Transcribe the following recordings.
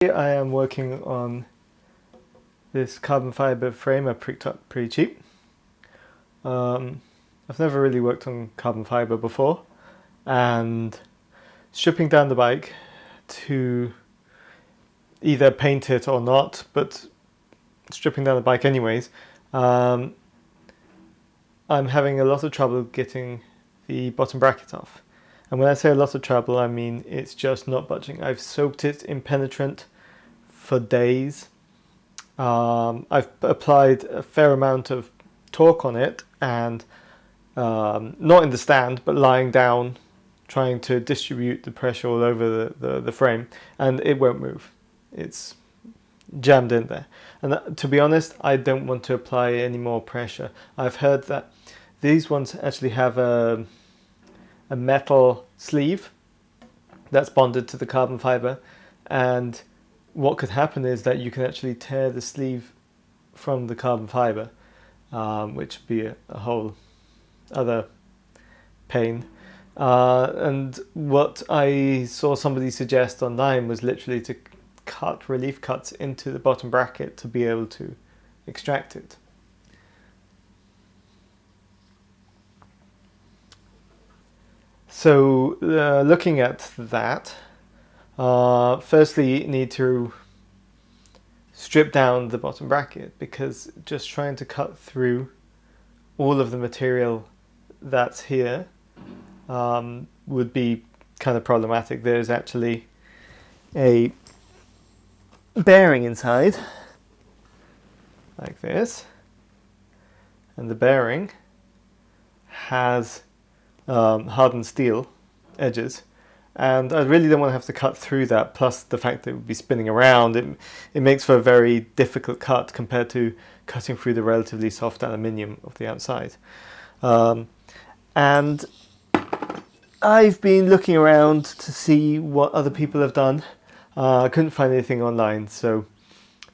I am working on this carbon fiber frame I picked up pretty cheap. I've never really worked on carbon fiber before, and stripping down the bike to either paint it or not, but stripping down the bike anyways, I'm having a lot of trouble getting the bottom bracket off. And when I say a lot of trouble, I mean it's just not budging. I've soaked it in penetrant for days. I've applied a fair amount of torque on it, and not in the stand, but lying down, trying to distribute the pressure all over the frame, and it won't move. It's jammed in there. And to be honest, I don't want to apply any more pressure. I've heard that these ones actually have a metal sleeve that's bonded to the carbon fiber, and what could happen is that you can actually tear the sleeve from the carbon fiber, which would be a whole other pain. And what I saw somebody suggest online was literally to cut relief cuts into the bottom bracket to be able to extract it. So looking at that, firstly you need to strip down the bottom bracket, because just trying to cut through all of the material that's here would be kind of problematic. There's actually a bearing inside like this, and the bearing has hardened steel edges, and I really don't want to have to cut through that, plus the fact that it would be spinning around. It makes for a very difficult cut compared to cutting through the relatively soft aluminium of the outside. And I've been looking around to see what other people have done. I couldn't find anything online, so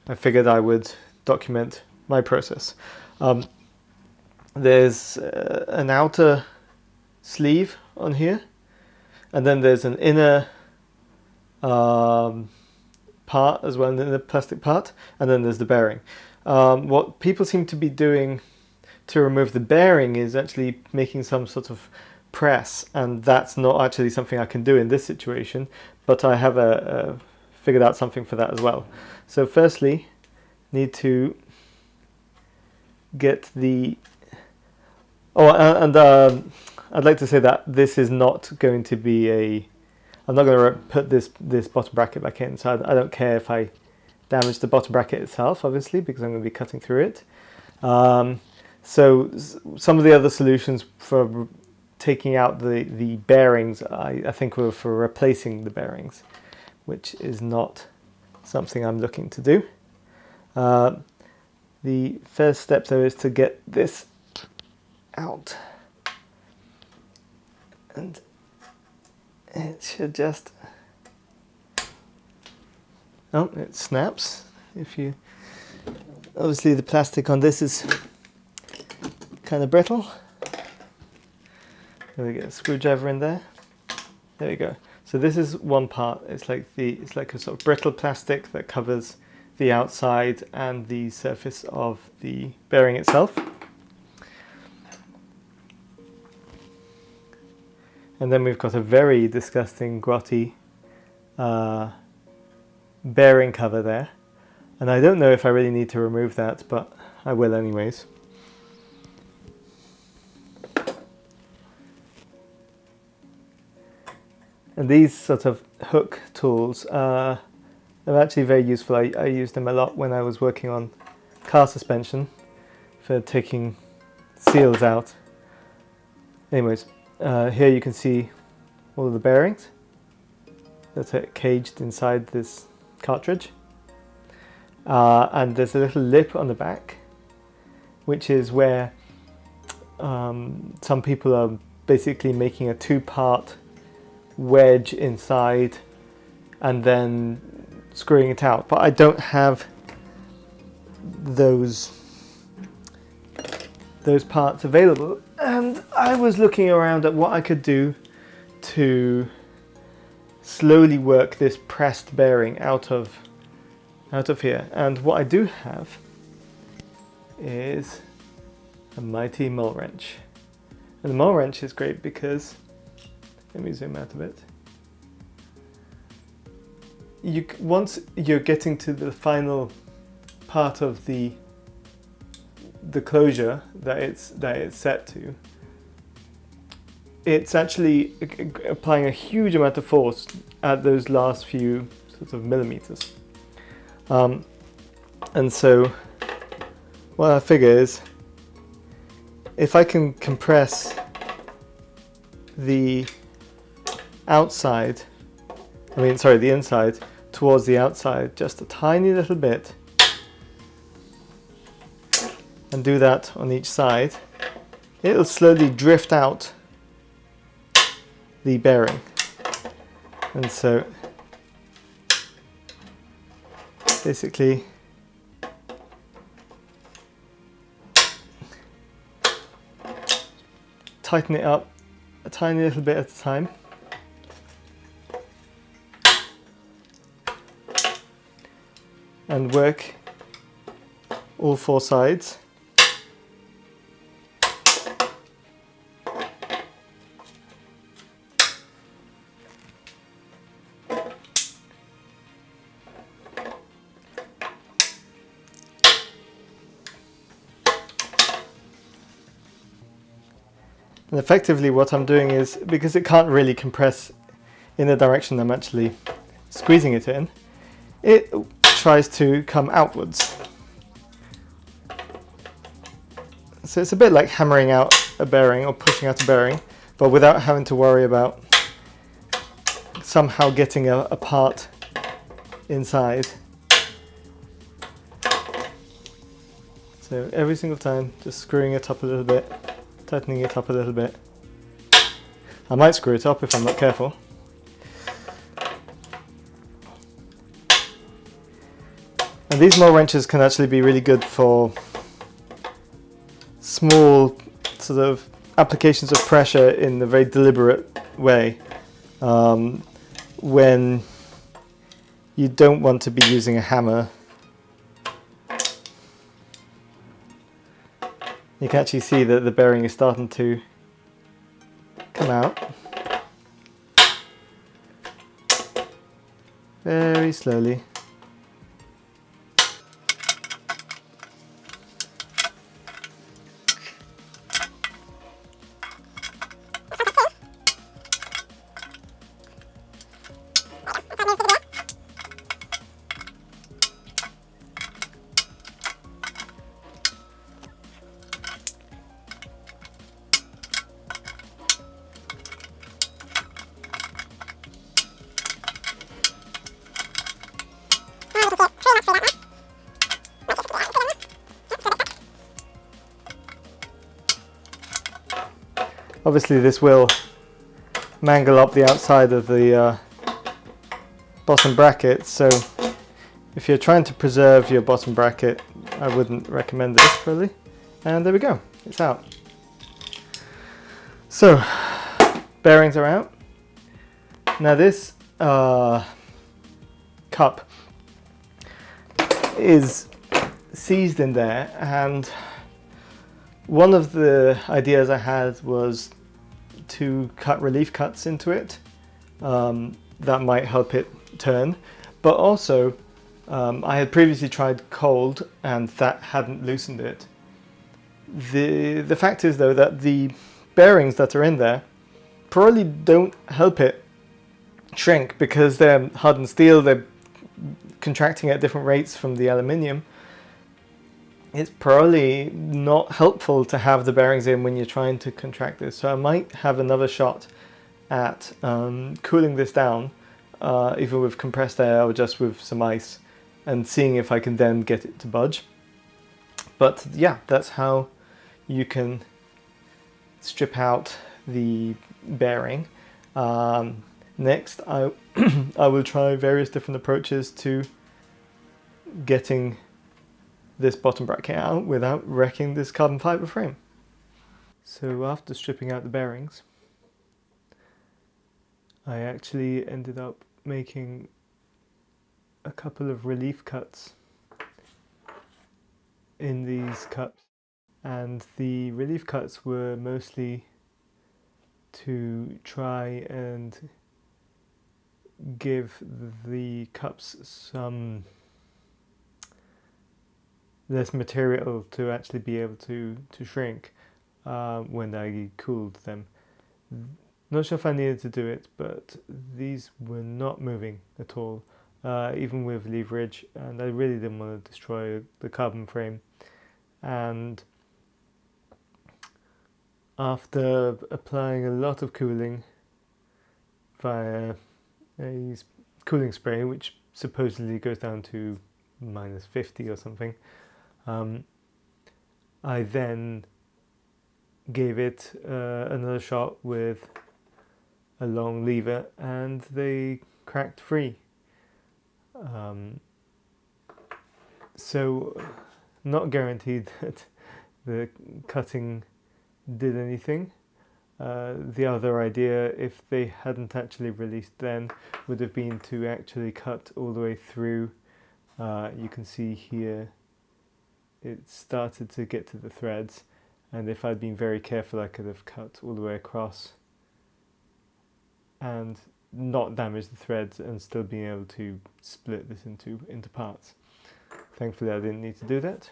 I figured I would document my process. There's an outer sleeve on here, and then there's an inner part as well, an inner plastic part, and then there's the bearing. What people seem to be doing to remove the bearing is actually making some sort of press, and that's not actually something I can do in this situation, but I have figured out something for that as well. So firstly, need to get the I'd like to say that this is not going to be I'm not going to put this bottom bracket back in, so I don't care if I damage the bottom bracket itself, obviously, because I'm going to be cutting through it. So some of the other solutions for taking out the bearings, I think, were for replacing the bearings, which is not something I'm looking to do. The first step, though, is to get this out, and it should just, it snaps. Obviously the plastic on this is kind of brittle. There we go, screwdriver in there. There we go. So this is one part. It's like a sort of brittle plastic that covers the outside and the surface of the bearing itself. And then we've got a very disgusting grotty bearing cover there. And I don't know if I really need to remove that, but I will anyways. And these sort of hook tools are actually very useful. I used them a lot when I was working on car suspension for taking seals out. Anyways, here you can see all of the bearings that are caged inside this cartridge. And there's a little lip on the back, which is where some people are basically making a two-part wedge inside and then screwing it out. But I don't have those parts available, and I was looking around at what I could do to slowly work this pressed bearing out of out of here. And what I do have is a mighty mole wrench. And the mole wrench is great because, let me zoom out a bit. Once you're getting to the final part of the closure that it's set to, it's actually applying a huge amount of force at those last few sort of millimeters. And so what I figure is, if I can compress the outside, the inside towards the outside just a tiny little bit, and do that on each side, it'll slowly drift out the bearing. And so basically tighten it up a tiny little bit at a time. And work all four sides. And effectively what I'm doing is, because it can't really compress in the direction I'm actually squeezing it in, it tries to come outwards. So it's a bit like hammering out a bearing or pushing out a bearing, but without having to worry about somehow getting a part inside. So every single time, just screwing it up a little bit, tightening it up a little bit. I might screw it up if I'm not careful. And these mole wrenches can actually be really good for small sort of applications of pressure in a very deliberate way, when you don't want to be using a hammer. You can actually see that the bearing is starting to come out very slowly. Obviously this will mangle up the outside of the bottom bracket, so if you're trying to preserve your bottom bracket, I wouldn't recommend this probably. And there we go, it's out. So bearings are out. Now this cup is seized in there, and one of the ideas I had was to cut relief cuts into it. That might help it turn, but also I had previously tried cold and that hadn't loosened it. The fact is though that the bearings that are in there probably don't help it shrink, because they're hardened steel, they're contracting at different rates from the aluminium. It's probably not helpful to have the bearings in when you're trying to contract this. So I might have another shot at cooling this down, either with compressed air or just with some ice, and seeing if I can then get it to budge. But yeah, that's how you can strip out the bearing. Next, I will try various different approaches to getting this bottom bracket out without wrecking this carbon fiber frame. So after stripping out the bearings, I actually ended up making a couple of relief cuts in these cups, and the relief cuts were mostly to try and give the cups some less material to actually be able to shrink when I cooled them. Not sure if I needed to do it, but these were not moving at all, even with leverage, and I really didn't want to destroy the carbon frame. And after applying a lot of cooling via a cooling spray, which supposedly goes down to -50 or something, I then gave it another shot with a long lever, and they cracked free. So not guaranteed that the cutting did anything. The other idea, if they hadn't actually released then, would have been to actually cut all the way through. You can see here it started to get to the threads, and if I'd been very careful I could have cut all the way across and not damage the threads and still being able to split this into parts. Thankfully I didn't need to do that,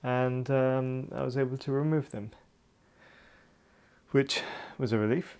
and I was able to remove them, which was a relief.